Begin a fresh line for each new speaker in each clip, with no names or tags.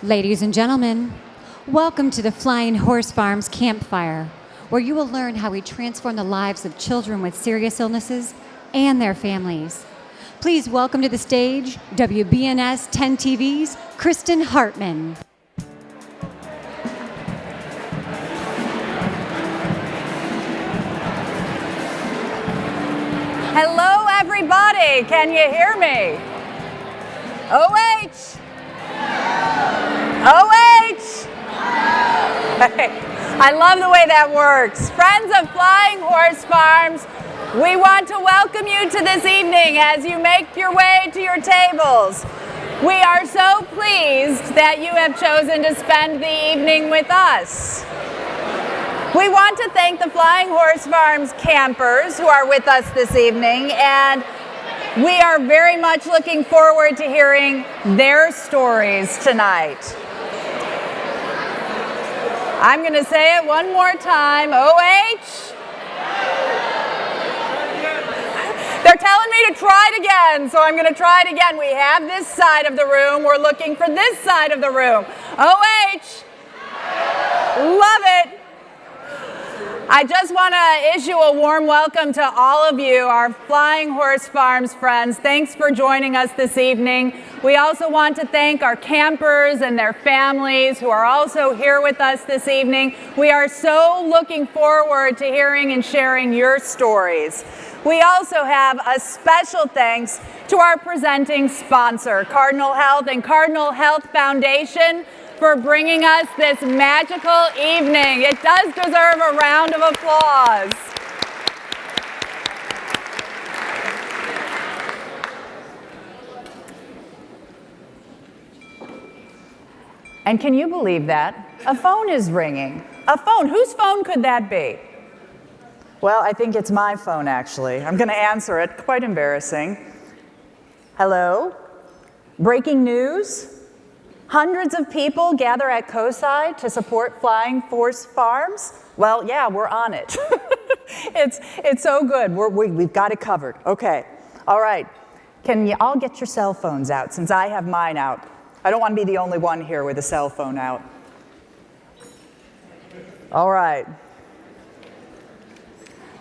Ladies and gentlemen, welcome to the Flying Horse Farms Campfire, where you will learn how we transform the lives of children with serious illnesses and their families. Please welcome to the stage WBNS 10 TV's Kristen Hartman.
Hello, everybody. Can you hear me? OH. OH. I love the way that works. Friends of Flying Horse Farms, we want to welcome you to this evening as you make your way to your tables. We are so pleased that you have chosen to spend the evening with us. We want to thank the Flying Horse Farms campers who are with us this evening, and we are very much looking forward to hearing their stories tonight. I'm going to say it one more time. OH. They're telling me to try it again, so I'm going to try it again. We have this side of the room. We're looking for this side of the room. OH. Love it. I just want to issue a warm welcome to all of you, our Flying Horse Farms friends. Thanks for joining us this evening. We also want to thank our campers and their families who are also here with us this evening. We are so looking forward to hearing and sharing your stories. We also have a special thanks to our presenting sponsor, Cardinal Health and Cardinal Health Foundation, for bringing us this magical evening. It does deserve a round of applause. And can you believe that? A phone is ringing. A phone. Whose phone could that be? Well, I think it's my phone, actually. I'm going to answer it. Quite embarrassing. Hello? Breaking news? Hundreds of people gather at COSI to support Flying Horse Farms? Well, yeah, we're on it. It's so good. We've got it covered. Okay. All right. Can you all get your cell phones out, since I have mine out? I don't want to be the only one here with a cell phone out. All right.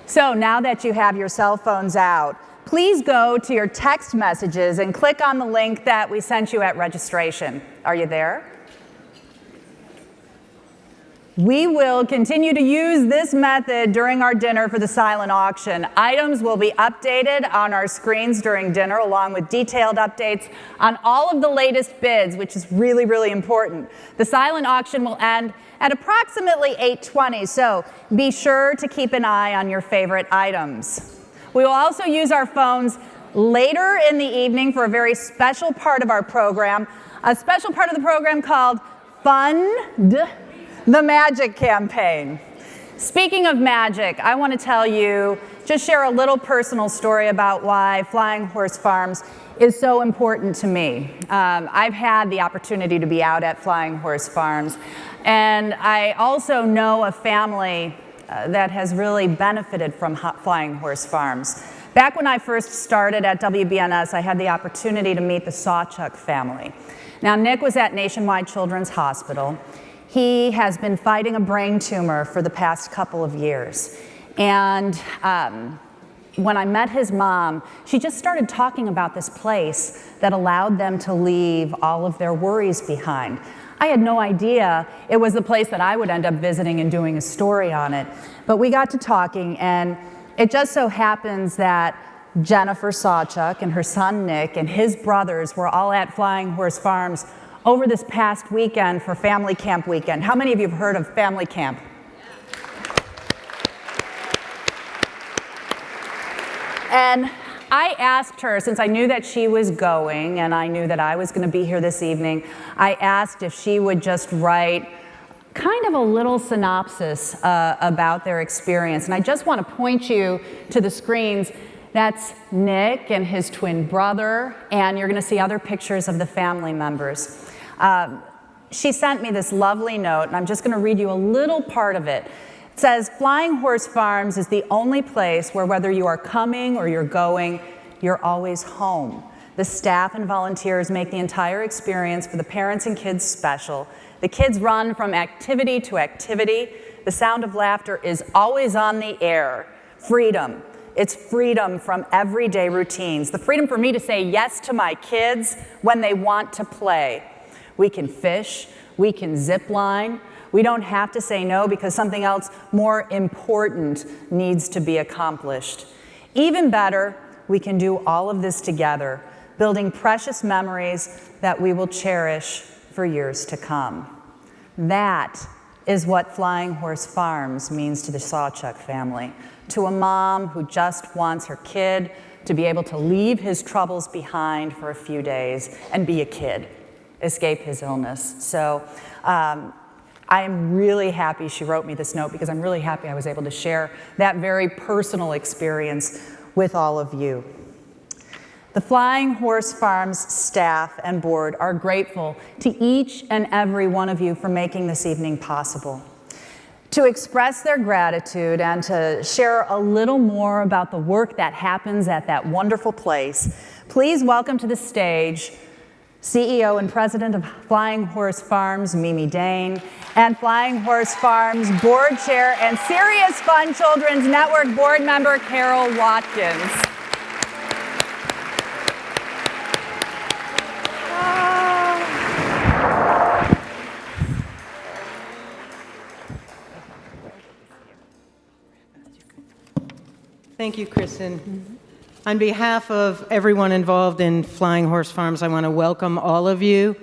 So now that you have your cell phones out, please go to your text messages and click on the link that we sent you at registration. Are you there? We will continue to use this method during our dinner for the silent auction. Items will be updated on our screens during dinner, along with detailed updates on all of the latest bids, which is really, really important. The silent auction will end at approximately 8:20, so be sure to keep an eye on your favorite items. We will also use our phones later in the evening for a very special part of our program, a special part of the program called Fund the Magic Campaign. Speaking of magic, I want to tell you, just share a little personal story about why Flying Horse Farms is so important to me. I've had the opportunity to be out at Flying Horse Farms, and I also know a family that has really benefited from Flying Horse Farms. Back when I first started at WBNS, I had the opportunity to meet the Sawchuk family. Now, Nick was at Nationwide Children's Hospital. He has been fighting a brain tumor for the past couple of years. And when I met his mom, she just started talking about this place that allowed them to leave all of their worries behind. I had no idea it was the place that I would end up visiting and doing a story on it. But we got to talking, and it just so happens that Jennifer Sawchuk and her son Nick and his brothers were all at Flying Horse Farms over this past weekend for Family Camp Weekend. How many of you have heard of Family Camp? And I asked her, since I knew that she was going and I knew that I was going to be here this evening, I asked if she would just write kind of a little synopsis about their experience. And I just want to point you to the screens. That's Nick and his twin brother, and you're going to see other pictures of the family members. She sent me this lovely note, and I'm just going to read you a little part of it. It says, Flying Horse Farms is the only place where whether you are coming or you're going, you're always home. The staff and volunteers make the entire experience for the parents and kids special. The kids run from activity to activity. The sound of laughter is always on the air. Freedom. It's freedom from everyday routines. The freedom for me to say yes to my kids when they want to play. We can fish. We can zip line. We don't have to say no because something else more important needs to be accomplished. Even better, we can do all of this together, building precious memories that we will cherish for years to come. That is what Flying Horse Farms means to the Sawchuk family, to a mom who just wants her kid to be able to leave his troubles behind for a few days and be a kid, escape his illness. So I am really happy she wrote me this note because I'm really happy I was able to share that very personal experience with all of you. The Flying Horse Farms staff and board are grateful to each and every one of you for making this evening possible. To express their gratitude and to share a little more about the work that happens at that wonderful place, please welcome to the stage CEO and President of Flying Horse Farms, Mimi Dane, and Flying Horse Farms Board Chair and Serious Fun Children's Network Board Member, Carol Watkins.
Thank you, Kristen. On behalf of everyone involved in Flying Horse Farms, I want to welcome all of you.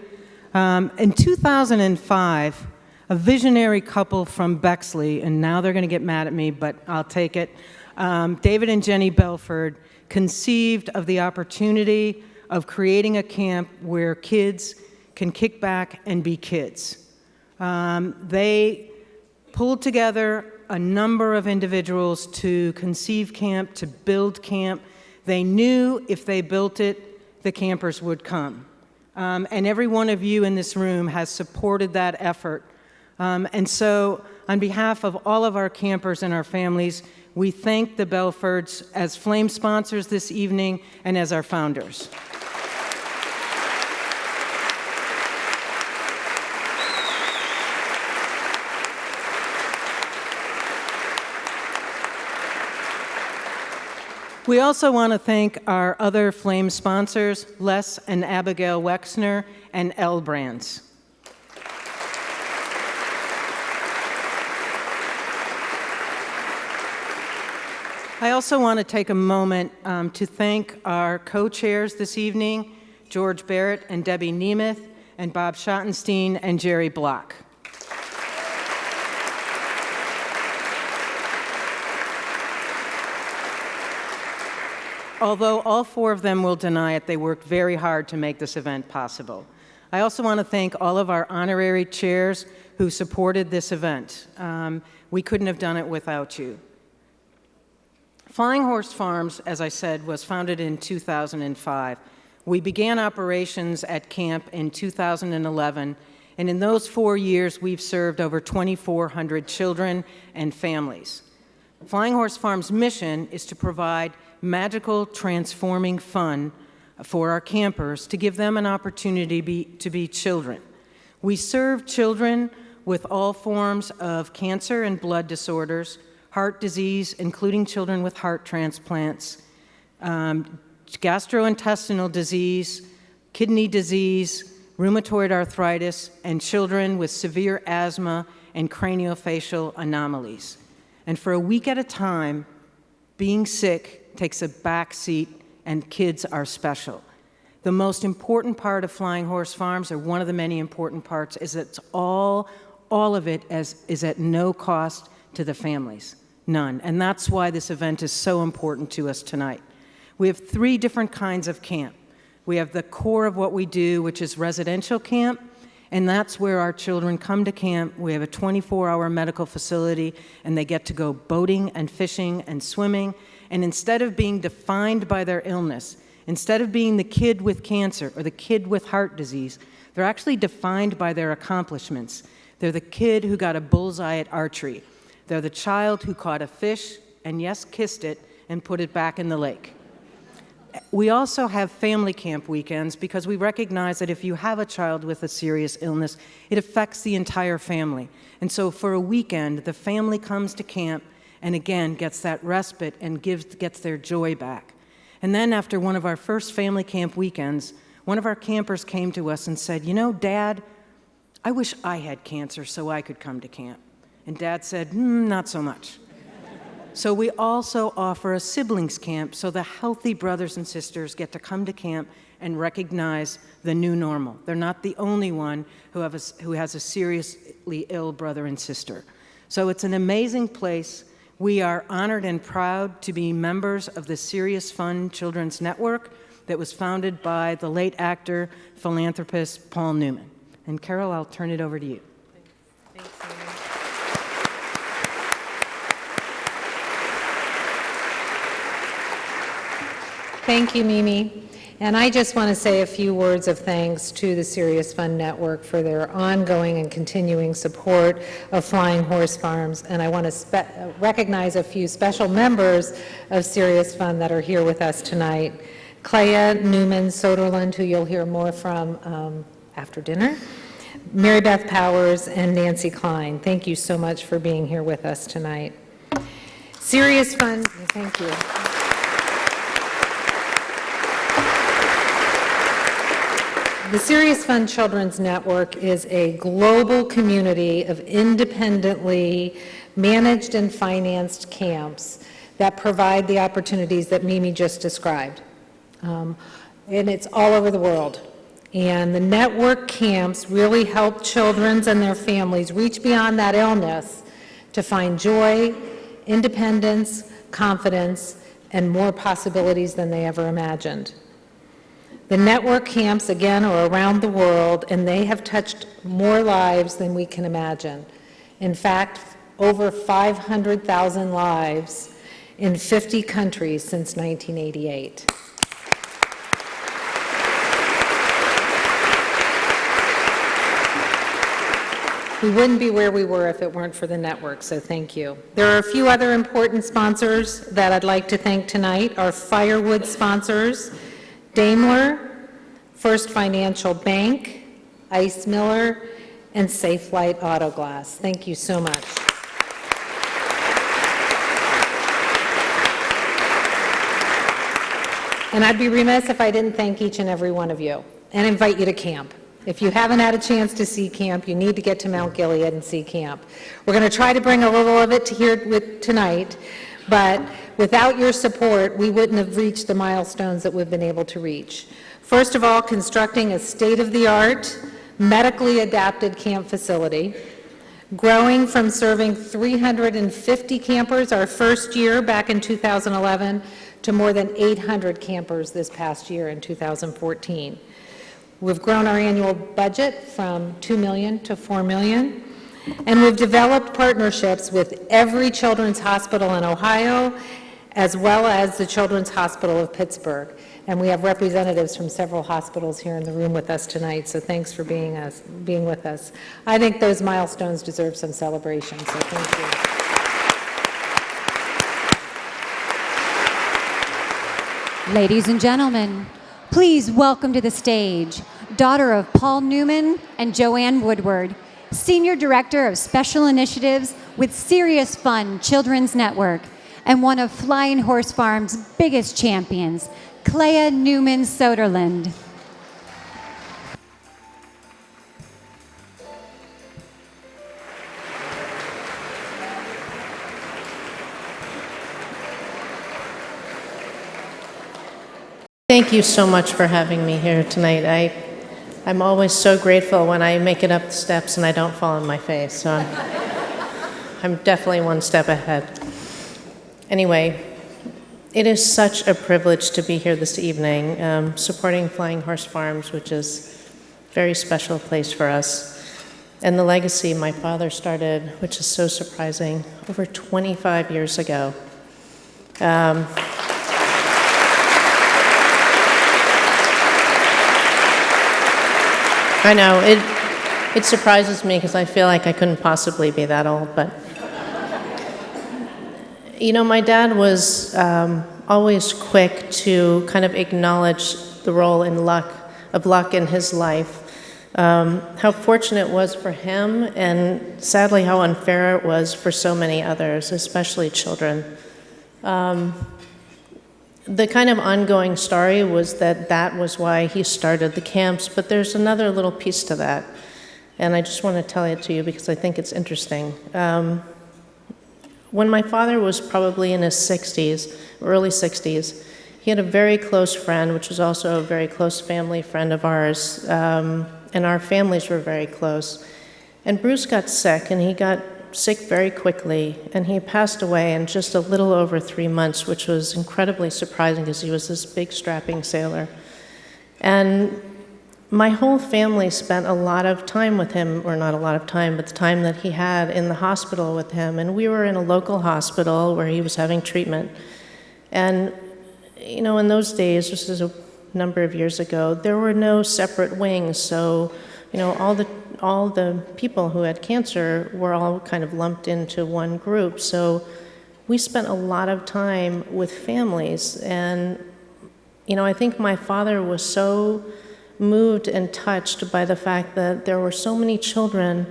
In 2005, a visionary couple from Bexley, and now they're going to get mad at me, but I'll take it, David and Jenny Belford, conceived of the opportunity of creating a camp where kids can kick back and be kids. They pulled together a number of individuals to conceive camp, to build camp. They knew if they built it, the campers would come. And every one of you in this room has supported that effort. And so on behalf of all of our campers and our families, we thank the Belfords as flame sponsors this evening and as our founders. We also want to thank our other flame sponsors, Les and Abigail Wexner and L Brands. I also want to take a moment to thank our co-chairs this evening, George Barrett and Debbie Nemeth, and Bob Schottenstein and Jerry Block. Although all four of them will deny it, they worked very hard to make this event possible. I also want to thank all of our honorary chairs who supported this event. We couldn't have done it without you. Flying Horse Farms, as I said, was founded in 2005. We began operations at camp in 2011, and in those 4 years, we've served over 2,400 children and families. Flying Horse Farms' mission is to provide magical, transforming fun for our campers to give them an opportunity to be children. We serve children with all forms of cancer and blood disorders, heart disease, including children with heart transplants, gastrointestinal disease, kidney disease, rheumatoid arthritis, and children with severe asthma and craniofacial anomalies. And for a week at a time, being sick takes a back seat, and kids are special. The most important part of Flying Horse Farms, or one of the many important parts, is that all of it is at no cost to the families, none. And that's why this event is so important to us tonight. We have 3 different kinds of camp. We have the core of what we do, which is residential camp, and that's where our children come to camp. We have a 24-hour medical facility, and they get to go boating and fishing and swimming. And instead of being defined by their illness, instead of being the kid with cancer or the kid with heart disease, they're actually defined by their accomplishments. They're the kid who got a bullseye at archery. They're the child who caught a fish and, yes, kissed it and put it back in the lake. We also have family camp weekends because we recognize that if you have a child with a serious illness, it affects the entire family. And so for a weekend, the family comes to camp and again gets that respite and gets their joy back. And then after one of our first family camp weekends, one of our campers came to us and said, "You know, Dad, I wish I had cancer so I could come to camp." And Dad said, "Not so much." So we also offer a siblings camp so the healthy brothers and sisters get to come to camp and recognize the new normal. They're not the only one who has a seriously ill brother and sister. So it's an amazing place. We are honored and proud to be members of the Serious Fun Children's Network that was founded by the late actor, philanthropist Paul Newman. And Carol, I'll turn it over to you.
Thanks, Thank you, Mimi. And I just want to say a few words of thanks to the Serious Fun Network for their ongoing and continuing support of Flying Horse Farms. And I want to recognize a few special members of Serious Fun that are here with us tonight. Clea Newman Soderlund, who you'll hear more from after dinner. Mary Beth Powers and Nancy Klein. Thank you so much for being here with us tonight. Serious Fun, thank you. The Serious Fun Children's Network is a global community of independently managed and financed camps that provide the opportunities that Mimi just described. And it's all over the world. And the network camps really help children and their families reach beyond that illness to find joy, independence, confidence, and more possibilities than they ever imagined. The network camps, again, are around the world, and they have touched more lives than we can imagine. In fact, over 500,000 lives in 50 countries since 1988. We wouldn't be where we were if it weren't for the network, so thank you. There are a few other important sponsors that I'd like to thank tonight. Our firewood sponsors, Daimler, First Financial Bank, Ice Miller, and Safe Light Auto Glass. Thank you so much. And I'd be remiss if I didn't thank each and every one of you and invite you to camp. If you haven't had a chance to see camp, you need to get to Mount Gilead and see camp. We're going to try to bring a little of it to here tonight, but without your support, we wouldn't have reached the milestones that we've been able to reach. First of all, constructing a state-of-the-art, medically adapted camp facility, growing from serving 350 campers our first year back in 2011 to more than 800 campers this past year in 2014. We've grown our annual budget from $2 million to $4 million, and we've developed partnerships with every children's hospital in Ohio, as well as the Children's Hospital of Pittsburgh. And we have representatives from several hospitals here in the room with us tonight, so thanks for being with us. I think those milestones deserve some celebration, so thank
you. Ladies and gentlemen, please welcome to the stage daughter of Paul Newman and Joanne Woodward, Senior Director of Special Initiatives with Serious Fun Children's Network, and one of Flying Horse Farms' biggest champions, Clea Newman Soderlund.
Thank you so much for having me here tonight. I'm always so grateful when I make it up the steps and I don't fall on my face, so I'm definitely one step ahead. Anyway, it is such a privilege to be here this evening, supporting Flying Horse Farms, which is a very special place for us, and the legacy my father started, which is so surprising, over 25 years ago. I know, it surprises me because I feel like I couldn't possibly be that old, but you know, my dad was always quick to kind of acknowledge the role in luck in his life. How fortunate it was for him, and sadly how unfair it was for so many others, especially children. The kind of ongoing story was that was why he started the camps, but there's another little piece to that, and I just want to tell it to you because I think it's interesting. When my father was probably in his 60s, early 60s, he had a very close friend, which was also a very close family friend of ours, and our families were very close. And Bruce got sick, and he got sick very quickly, and he passed away in just a little over 3 months, which was incredibly surprising because he was this big, strapping sailor. And my whole family spent a lot of time with him, or not a lot of time, but the time that he had in the hospital with him. And we were in a local hospital where he was having treatment. And, you know, in those days, this is a number of years ago, there were no separate wings. So, you know, all the people who had cancer were all kind of lumped into one group. So we spent a lot of time with families. And, you know, I think my father was so moved and touched by the fact that there were so many children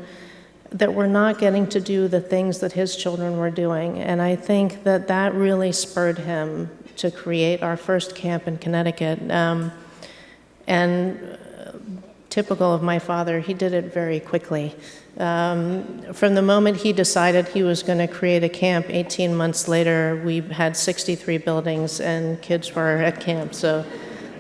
that were not getting to do the things that his children were doing. And I think that that really spurred him to create our first camp in Connecticut. Typical of my father, he did it very quickly. From the moment he decided he was going to create a camp, 18 months later, we had 63 buildings and kids were at camp. So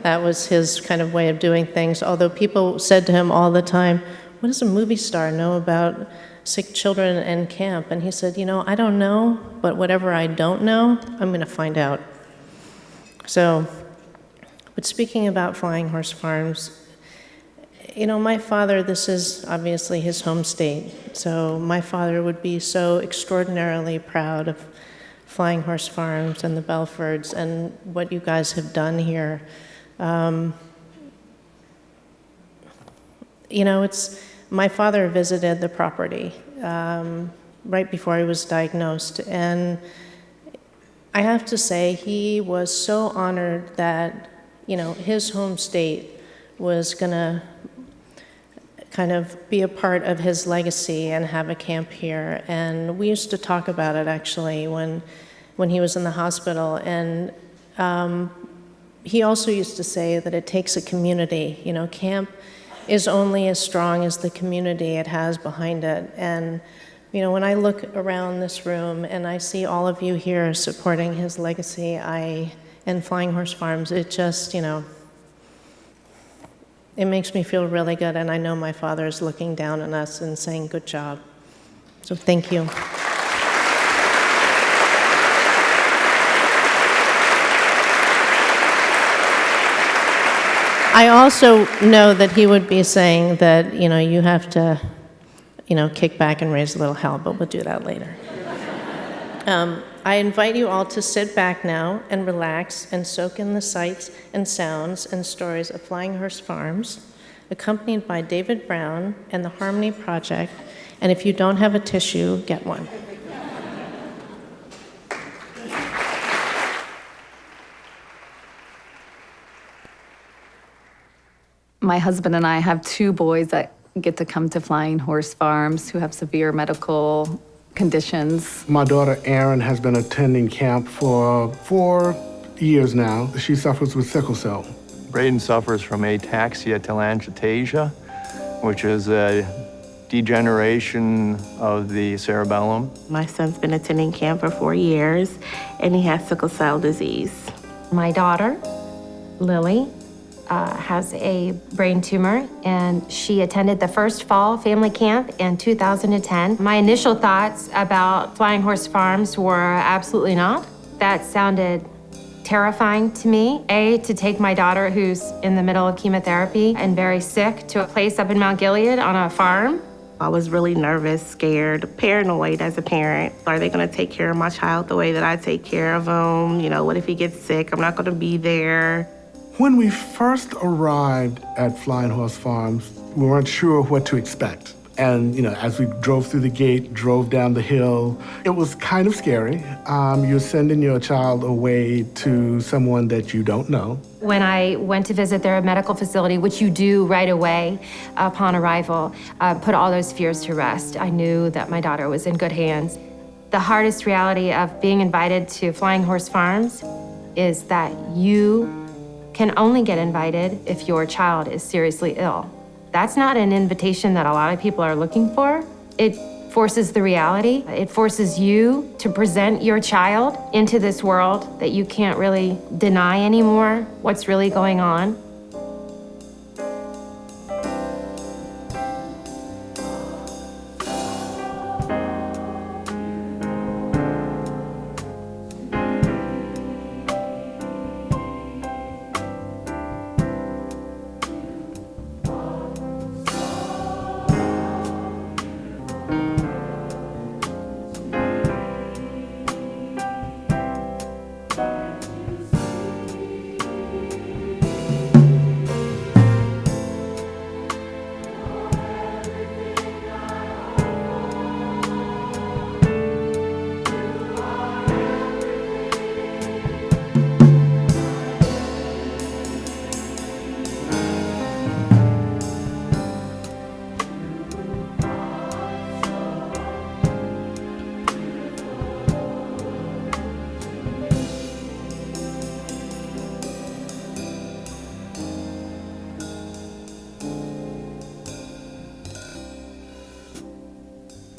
that was his kind of way of doing things. Although people said to him all the time, what does a movie star know about sick children and camp? And he said, you know, I don't know, but whatever I don't know, I'm going to find out. So, but speaking about Flying Horse Farms, you know, my father, this is obviously his home state. So my father would be so extraordinarily proud of Flying Horse Farms and the Belfords and what you guys have done here. You know, my father visited the property right before he was diagnosed, and I have to say he was so honored that, you know, his home state was gonna kind of be a part of his legacy and have a camp here. And we used to talk about it actually when he was in the hospital. And he also used to say that it takes a community. You know, camp is only as strong as the community it has behind it. And, you know, when I look around this room and I see all of you here supporting his legacy, and Flying Horse Farms, it just, you know, it makes me feel really good, and I know my father is looking down on us and saying, good job. So thank you. I also know that he would be saying that, you know, you have to, you know, kick back and raise a little hell, but we'll do that later. I invite you all to sit back now and relax and soak in the sights and sounds and stories of Flying Horse Farms, accompanied by David Brown and the Harmony Project. And if you don't have a tissue, get one.
My husband and I have 2 boys that get to come to Flying Horse Farms who have severe medical conditions.
My daughter Erin has been attending camp for 4 years now. She suffers with sickle cell.
Braden suffers from ataxia telangiectasia, which is a degeneration of the cerebellum.
My son's been attending camp for 4 years, and he has sickle cell disease.
My daughter, Lily, has a brain tumor, and she attended the first fall family camp in 2010. My initial thoughts about Flying Horse Farms were absolutely not. That sounded terrifying to me. To take my daughter, who's in the middle of chemotherapy and very sick, to a place up in Mount Gilead on a farm.
I was really nervous, scared, paranoid as a parent. Are they gonna take care of my child the way that I take care of him? You know, what if he gets sick? I'm not gonna be there.
When we first arrived at Flying Horse Farms, we weren't sure what to expect. And, as we drove through the gate, drove down the hill, it was kind of scary. You're sending your child away to someone that you don't know.
When I went to visit their medical facility, which you do right away upon arrival, put all those fears to rest. I knew that my daughter was in good hands. The hardest reality of being invited to Flying Horse Farms is that you can only get invited if your child is seriously ill. That's not an invitation that a lot of people are looking for. It forces the reality. It forces you to present your child into this world that you can't really deny anymore what's really going on.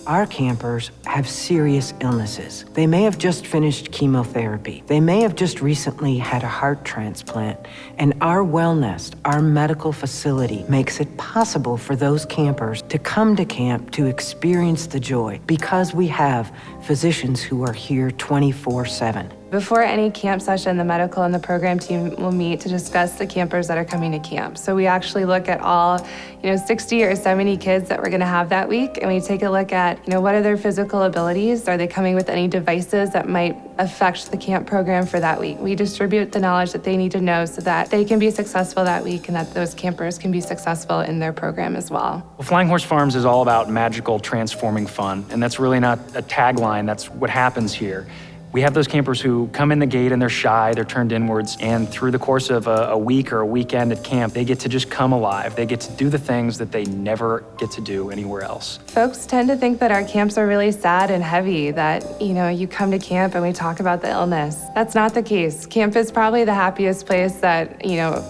Our campers have serious illnesses. They may have just finished chemotherapy. They may have just recently had a heart transplant. And our Wellnest, our medical facility, makes it possible for those campers to come to camp to experience the joy because we have physicians who are here 24/7.
Before any camp session, the medical and the program team will meet to discuss the campers that are coming to camp. So we actually look at all, 60 or 70 kids that we're gonna have that week, and we take a look at, what are their physical abilities? Are they coming with any devices that might affect the camp program for that week? We distribute the knowledge that they need to know so that they can be successful that week and that those campers can be successful in their program as well.
Well, Flying Horse Farms is all about magical, transforming fun, and that's really not a tagline, that's what happens here. We have those campers who come in the gate and they're shy, they're turned inwards, and through the course of a week or a weekend at camp, they get to just come alive. They get to do the things that they never get to do anywhere else.
Folks tend to think that our camps are really sad and heavy, that, you come to camp and we talk about the illness. That's not the case. Camp is probably the happiest place that,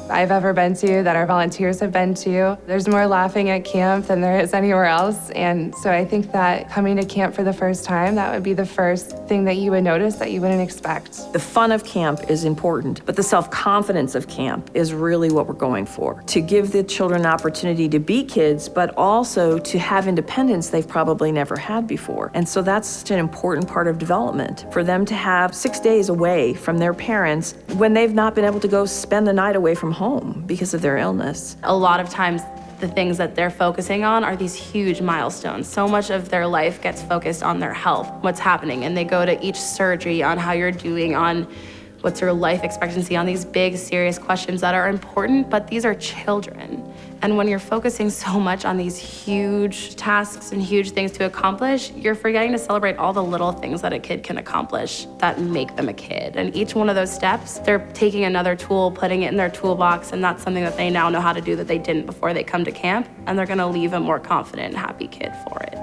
I've ever been to, that our volunteers have been to. There's more laughing at camp than there is anywhere else, and so I think that coming to camp for the first time, that would be the first thing that you would notice that you wouldn't expect.
The fun of camp is important, but the self-confidence of camp is really what we're going for. To give the children an opportunity to be kids, but also to have independence they've probably never had before. And so that's such an important part of development, for them to have 6 days away from their parents when they've not been able to go spend the night away from home because of their illness.
A lot of times, the things that they're focusing on are these huge milestones. So much of their life gets focused on their health, what's happening, and they go to each surgery on how you're doing, on what's your life expectancy, on these big, serious questions that are important, but these are children. And when you're focusing so much on these huge tasks and huge things to accomplish, you're forgetting to celebrate all the little things that a kid can accomplish that make them a kid. And each one of those steps, they're taking another tool, putting it in their toolbox, and that's something that they now know how to do that they didn't before they come to camp, and they're gonna leave a more confident and happy kid for it.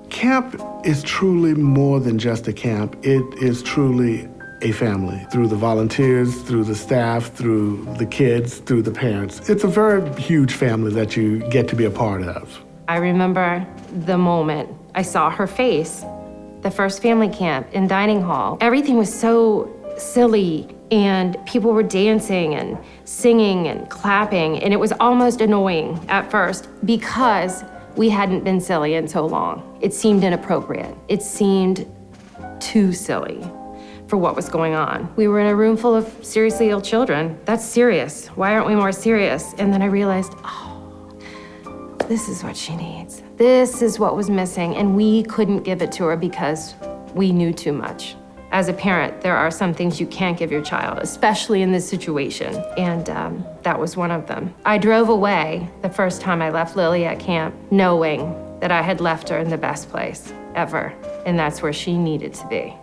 Camp is truly more than just a camp. It is truly a family, through the volunteers, through the staff, through the kids, through the parents. It's a very huge family that you get to be a part of.
I remember the moment I saw her face, the first family camp in dining hall. Everything was so silly, and people were dancing and singing and clapping, and it was almost annoying at first because we hadn't been silly in so long. It seemed inappropriate. It seemed too silly for what was going on. We were in a room full of seriously ill children. That's serious. Why aren't we more serious? And then I realized, this is what she needs. This is what was missing, and we couldn't give it to her because we knew too much. As a parent, there are some things you can't give your child, especially in this situation, and that was one of them. I drove away the first time I left Lily at camp, knowing that I had left her in the best place ever, and that's where she needed to be.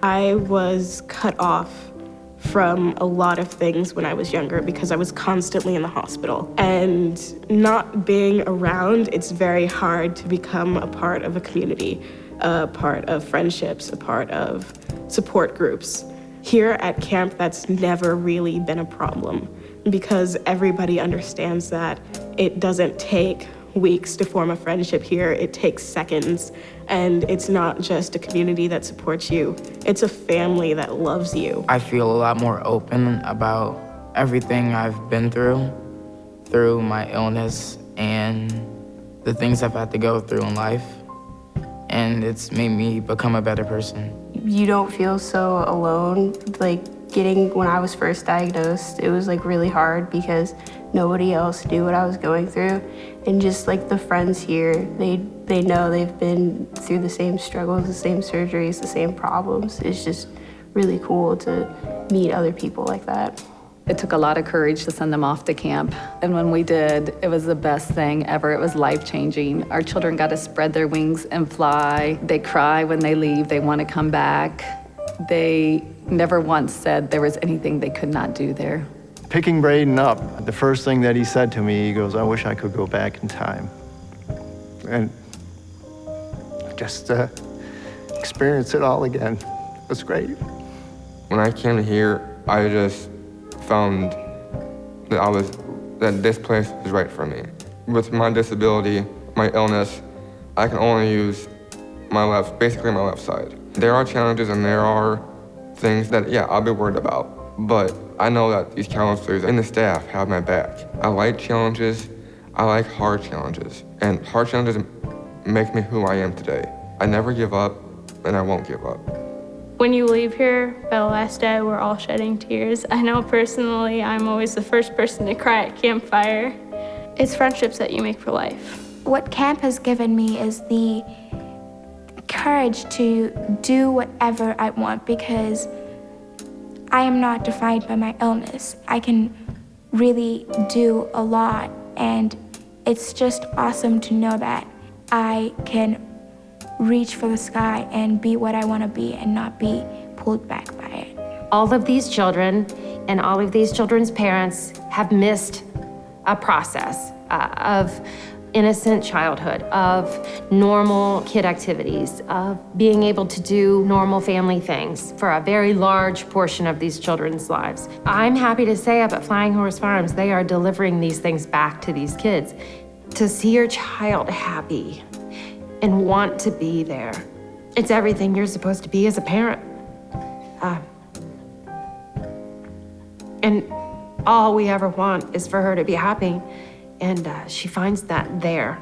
I was cut off from a lot of things when I was younger because I was constantly in the hospital. And not being around, it's very hard to become a part of a community, a part of friendships, a part of support groups. Here at camp, that's never really been a problem because everybody understands that it doesn't take weeks to form a friendship here. It takes seconds. And it's not just a community that supports you, it's a family that loves you.
I feel a lot more open about everything I've been through my illness and the things I've had to go through in life. And it's made me become a better person.
You don't feel so alone. When I was first diagnosed, it was really hard because nobody else knew what I was going through. And just the friends here, they know they've been through the same struggles, the same surgeries, the same problems. It's just really cool to meet other people like that.
It took a lot of courage to send them off to camp. And when we did, it was the best thing ever. It was life-changing. Our children got to spread their wings and fly. They cry when they leave. They want to come back. They never once said there was anything they could not do there.
Picking Braden up, the first thing that he said to me, he goes, "I wish I could go back in time and just experience it all again." It was great.
When I came here, I just found that this place is right for me. With my disability, my illness, I can only use basically my left side. There are challenges and there are things that, I'll be worried about, but I know that these counselors and the staff have my back. I like challenges, I like hard challenges, and hard challenges make me who I am today. I never give up, and I won't give up.
When you leave here, the last day, we're all shedding tears. I know personally, I'm always the first person to cry at Campfire. It's friendships that you make for life.
What camp has given me is the courage to do whatever I want because I am not defined by my illness. I can really do a lot, and it's just awesome to know that I can reach for the sky and be what I want to be and not be pulled back by it.
All of these children and all of these children's parents have missed a process of innocent childhood, of normal kid activities, of being able to do normal family things for a very large portion of these children's lives. I'm happy to say up at Flying Horse Farms, they are delivering these things back to these kids. To see your child happy and want to be there, it's everything you're supposed to be as a parent. And all we ever want is for her to be happy. And she finds that there.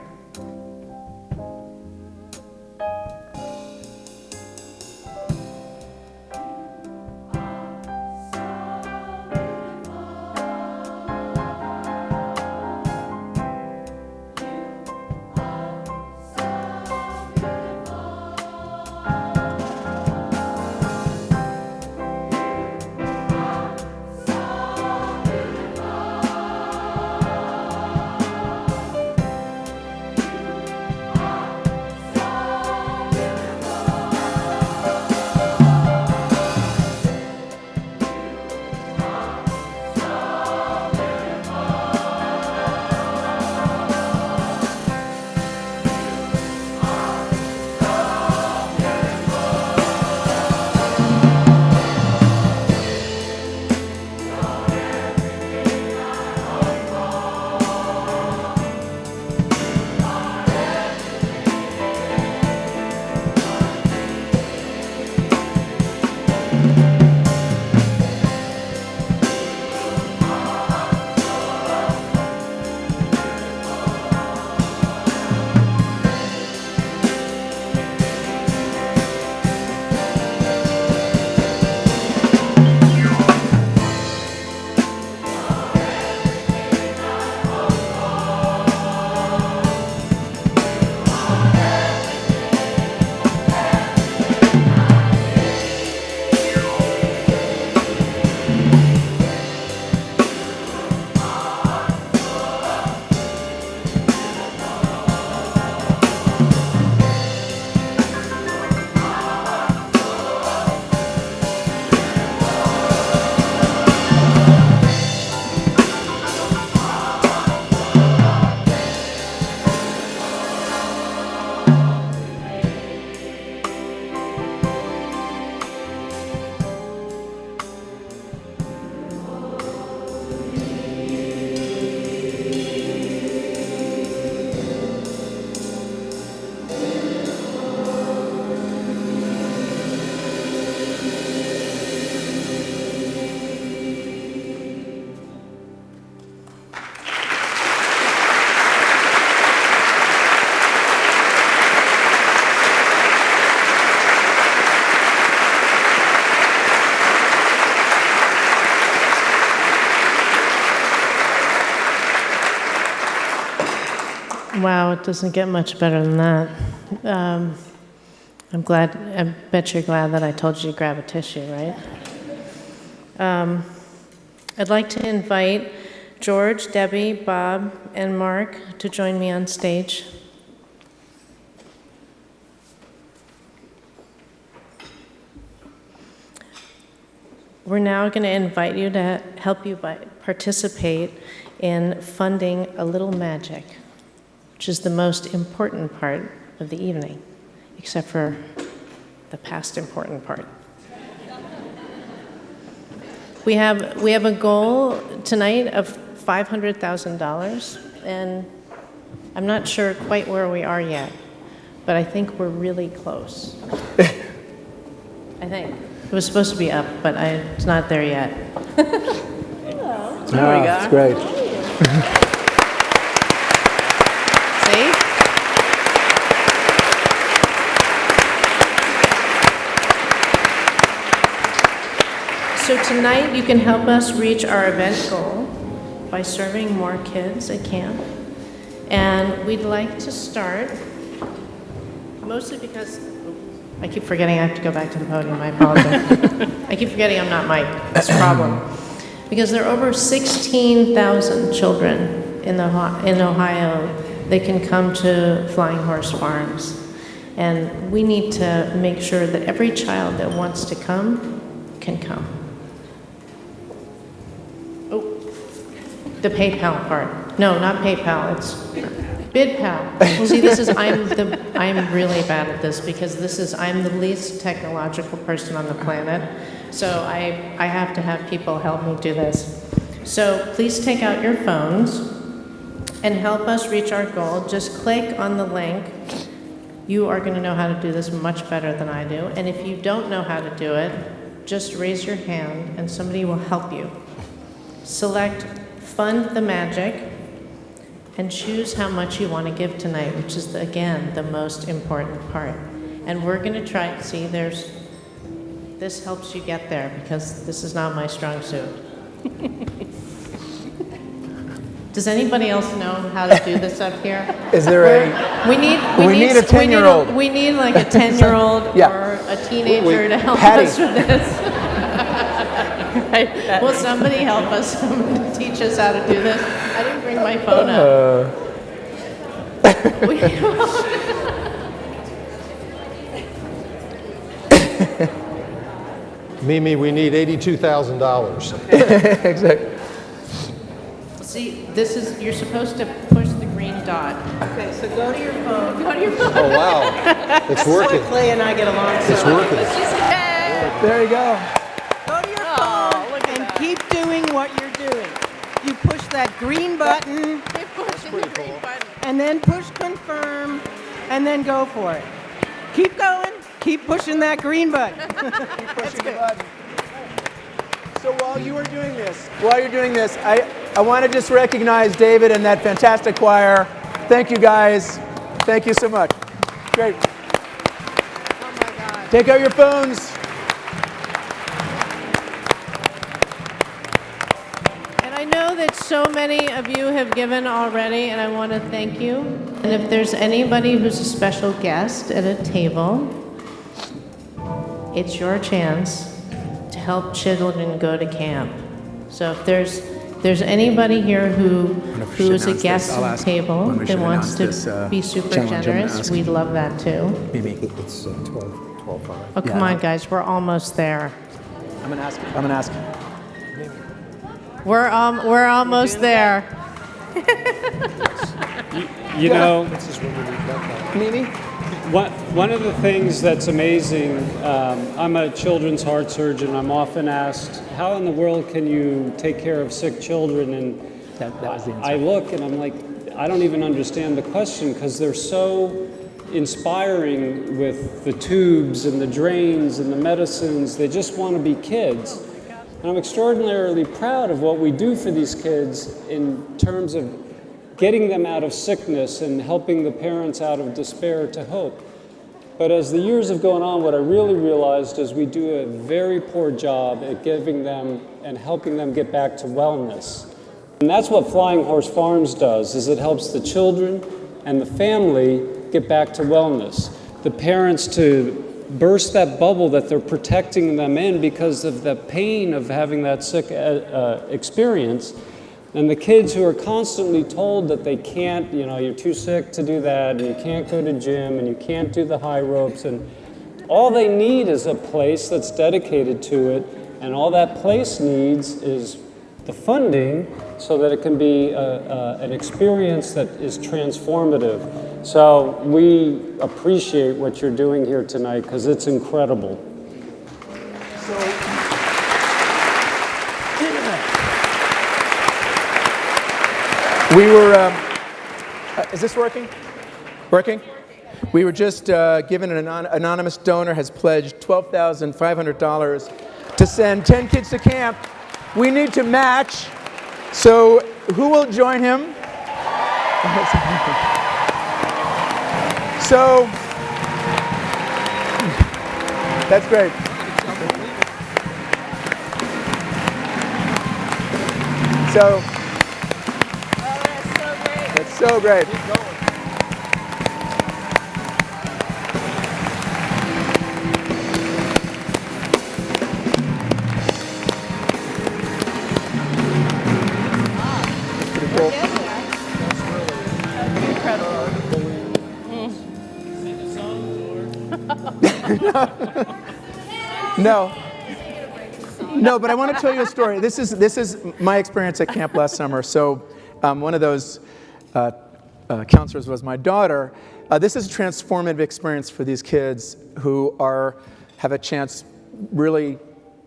Wow, it doesn't get much better than that. I bet you're glad that I told you to grab a tissue, right? I'd like to invite George, Debbie, Bob, and Mark to join me on stage. We're now going to invite you to help you participate in funding a little magic, which is the most important part of the evening, except for the past important part. We have a goal tonight of $500,000, and I'm not sure quite where we are yet, but I think we're really close. I think. It was supposed to be up, but it's not there yet.
Hello. There we go.
That's great.
See? So tonight you can help us reach our event goal by serving more kids at camp. And we'd like to start, mostly because I keep forgetting I have to go back to the podium. I apologize. I keep forgetting I'm not Mike. That's a problem. Because there are over 16,000 children in Ohio that can come to Flying Horse Farms. And we need to make sure that every child that wants to come can come. Oh, the PayPal part. No, not PayPal. It's BidPal. See, I'm really bad at this because I'm the least technological person on the planet. So I have to have people help me do this. So please take out your phones and help us reach our goal. Just click on the link. You are going to know how to do this much better than I do. And if you don't know how to do it, just raise your hand and somebody will help you. Select Fund the Magic and choose how much you want to give tonight, which is, again, the most important part. And we're going to try, see, this helps you get there because this is not my strong suit. Does anybody else know how to do this up here?
Is there
We need
a 10-year-old.
We need like a 10-year-old
Yeah.
or a teenager to help
Patty.
us with this. Right. Will somebody help us teach us how to do this? I didn't bring my phone up.
Mimi, we need $82,000. Exactly.
See, you're supposed to push the green dot. Okay, so go to your phone. Go to your phone.
Oh, wow. It's working.
That's why Clay and I get along so
It's
well.
working. There you go.
Go to your phone and keep doing what you're doing. You push that green button. And then push confirm, and then go for it. Keep going. Keep pushing that green button.
Keep pushing the button. So while you're doing this, I want to just recognize David and that fantastic choir. Thank you, guys. Thank you so much. Great.
Oh my God.
Take out your phones.
And I know that so many of you have given already, and I want to thank you. And if there's anybody who's a special guest at a table, it's your chance to help children go to camp. So if there's anybody here who is a guest at the table that wants to be super generous, we'd love that too.
Maybe it's 12:05.
Oh, come on, guys, we're almost there.
I'm gonna ask.
We're almost there.
You know,
Mimi?
one of the things that's amazing, I'm a children's heart surgeon. I'm often asked, how in the world can you take care of sick children? And
that was the answer.
I look and I'm like, I don't even understand the question because they're so inspiring with the tubes and the drains and the medicines. They just want to be kids. And I'm extraordinarily proud of what we do for these kids in terms of getting them out of sickness and helping the parents out of despair to hope. But as the years have gone on, what I really realized is we do a very poor job at giving them and helping them get back to wellness. And that's what Flying Horse Farms does, is it helps the children and the family get back to wellness. The parents to burst that bubble that they're protecting them in because of the pain of having that sick experience. And the kids who are constantly told that they can't, you're too sick to do that, and you can't go to gym, and you can't do the high ropes, and all they need is a place that's dedicated to it, and all that place needs is the funding so that it can be an experience that is transformative. So we appreciate what you're doing here tonight because it's incredible.
We were, is this working? Working? We were just given an anonymous donor has pledged $12,500 to send 10 kids to camp. We need to match. So who will join him? So, that's great. So, that's so great. Pretty cool. No, but I want to tell you a story. This is my experience at camp last summer. So one of those counselors was my daughter. This is a transformative experience for these kids who have a chance, really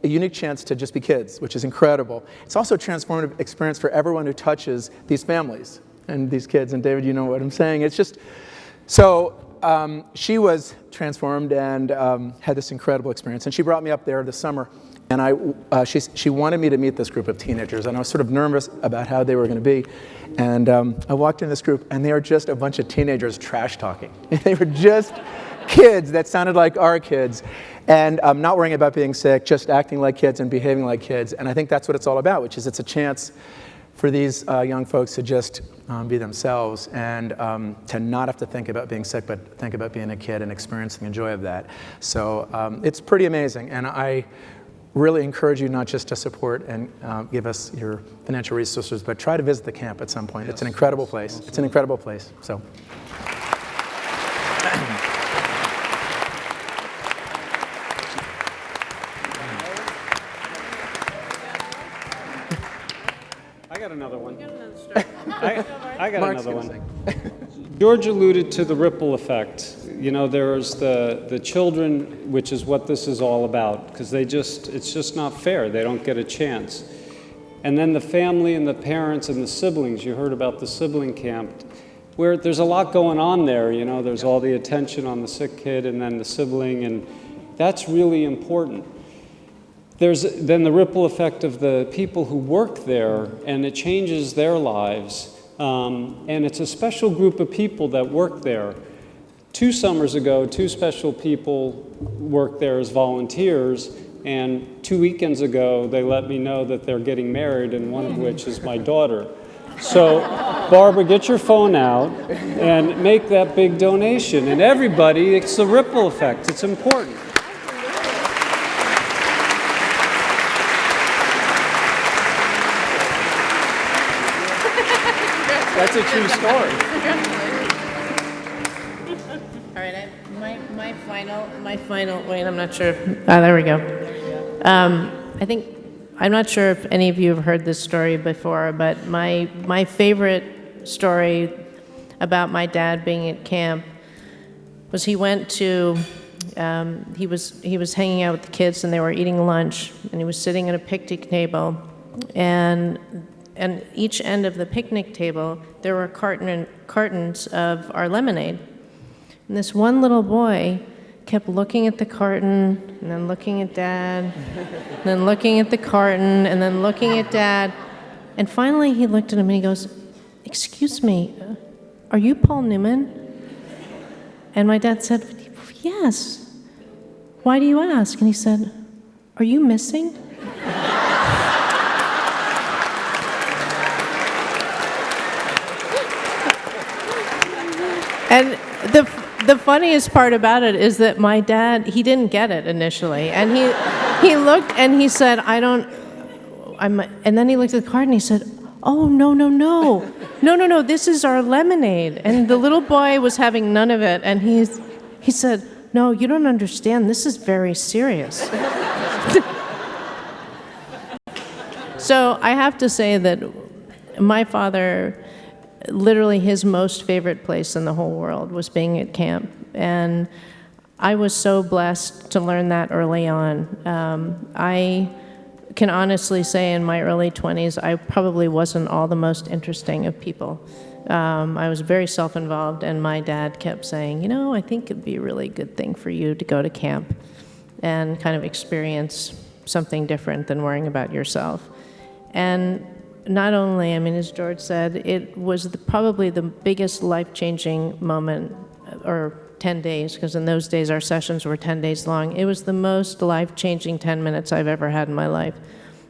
a unique chance to just be kids, which is incredible. It's also a transformative experience for everyone who touches these families and these kids. And David, you know what I'm saying. It's just, so she was transformed and had this incredible experience. And she brought me up there this summer. And she wanted me to meet this group of teenagers. And I was sort of nervous about how they were going to be. And I walked in this group, and they were just a bunch of teenagers trash talking. They were just kids that sounded like our kids. And not worrying about being sick, just acting like kids and behaving like kids. And I think that's what it's all about, which is it's a chance for these young folks to just be themselves and to not have to think about being sick, but think about being a kid and experiencing the joy of that. So it's pretty amazing. And I really encourage you not just to support and give us your financial resources, but try to visit the camp at some point. It's an incredible place. It's an incredible place. So.
I got another one. I got another one. George alluded to the ripple effect. You know, there's the children, which is what this is all about, because it's just not fair. They don't get a chance. And then the family and the parents and the siblings. You heard about the sibling camp, where there's a lot going on there. You know, there's all the attention on the sick kid and then the sibling, and that's really important. There's then the ripple effect of the people who work there, and it changes their lives. And it's a special group of people that work there. 2 summers ago, 2 special people worked there as volunteers, and 2 weekends ago, they let me know that they're getting married, and one of which is my daughter. So, Barbara, get your phone out and make that big donation. And everybody, it's the ripple effect. It's important. That's a true story.
All right, my final, wait, I'm not sure. There we go. I'm not sure if any of you have heard this story before, but my favorite story about my dad being at camp was he went to, he was hanging out with the kids and they were eating lunch, and he was sitting at a picnic table, and each end of the picnic table, there were cartons of our lemonade. And this one little boy kept looking at the carton, and then looking at Dad, and then looking at the carton, and then looking at Dad. And finally, he looked at him and he goes, "Excuse me, are you Paul Newman?" And my dad said, "Yes. Why do you ask?" And he said, "Are you missing?" And the funniest part about it is that my dad, he didn't get it initially. And he looked and he said, and then he looked at the card and he said, "Oh, no, this is our lemonade." And the little boy was having none of it. And he said, "No, you don't understand. This is very serious." So I have to say that my father, literally his most favorite place in the whole world was being at camp. And I was so blessed to learn that early on. I can honestly say in my early 20s, I probably wasn't all the most interesting of people. I was very self-involved, and my dad kept saying, I think it'd be a really good thing for you to go to camp and kind of experience something different than worrying about yourself. And not only, as George said, it was probably the biggest life-changing moment, or 10 days, because in those days our sessions were 10 days long. It was the most life-changing 10 minutes I've ever had in my life.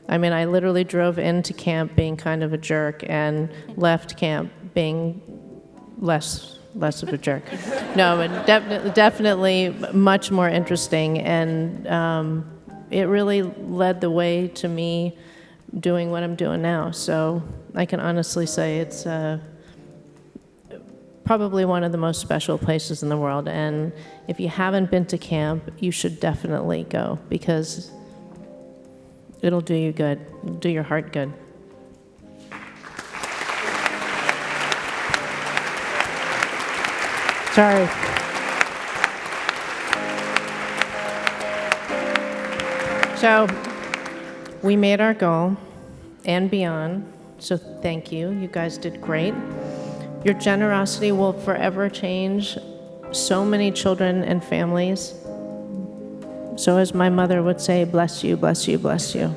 I literally drove into camp being kind of a jerk and left camp being less of a jerk. No, but definitely much more interesting, and it really led the way to me doing what I'm doing now. So I can honestly say it's probably one of the most special places in the world. And if you haven't been to camp, you should definitely go, because it'll do you good, it'll do your heart good. Sorry. So we made our goal and beyond, so thank you. You guys did great. Your generosity will forever change so many children and families. So as my mother would say, bless you, bless you, bless you.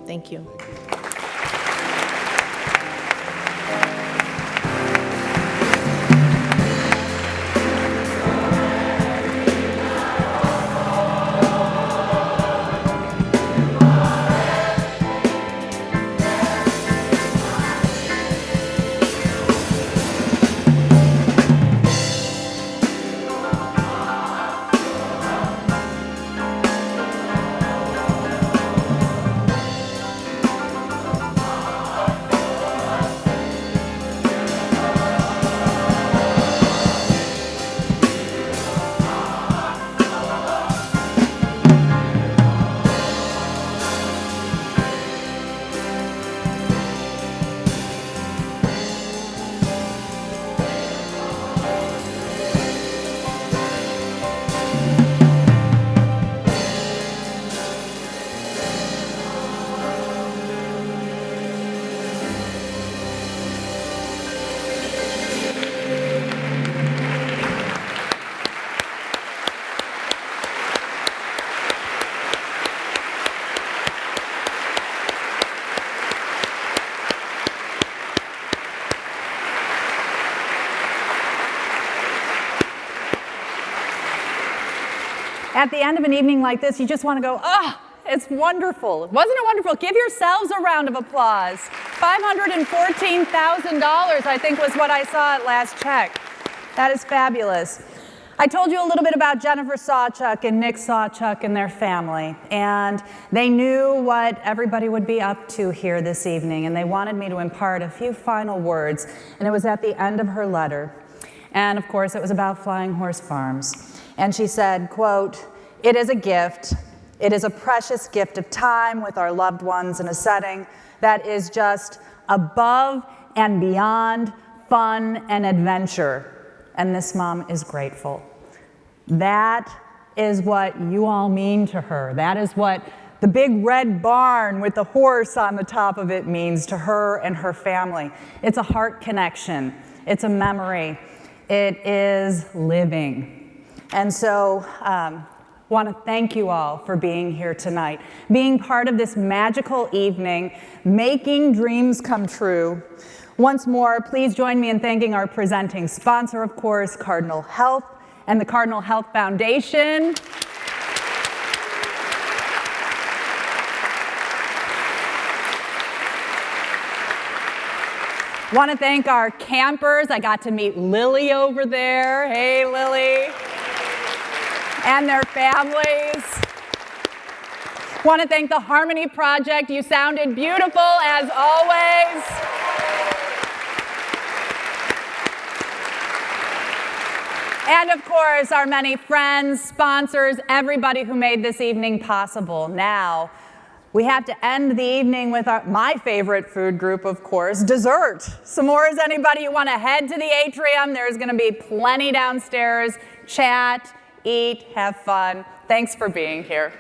Thank you.
At the end of an evening like this, you just want to go, it's wonderful. Wasn't it wonderful? Give yourselves a round of applause. $514,000, I think, was what I saw at last check. That is fabulous. I told you a little bit about Jennifer Sawchuk and Nick Sawchuk and their family, and they knew what everybody would be up to here this evening, and they wanted me to impart a few final words, and it was at the end of her letter. And of course, it was about Flying Horse Farms. And she said, quote, "It is a gift. It is a precious gift of time with our loved ones in a setting that is just above and beyond fun and adventure." And this mom is grateful. That is what you all mean to her. That is what the big red barn with the horse on the top of it means to her and her family. It's a heart connection. It's a memory. It is living. And so want to thank you all for being here tonight, being part of this magical evening, making dreams come true. Once more, please join me in thanking our presenting sponsor, of course, Cardinal Health and the Cardinal Health Foundation. Want to thank our campers. I got to meet Lily over there. Hey, Lily. And their families. Want to thank the Harmony Project. You sounded beautiful as always. And of course, our many friends, sponsors, everybody who made this evening possible. Now, we have to end the evening with my favorite food group, of course, dessert. S'mores, anybody? You want to head to the atrium? There's going to be plenty downstairs. Chat, eat, have fun. Thanks for being here.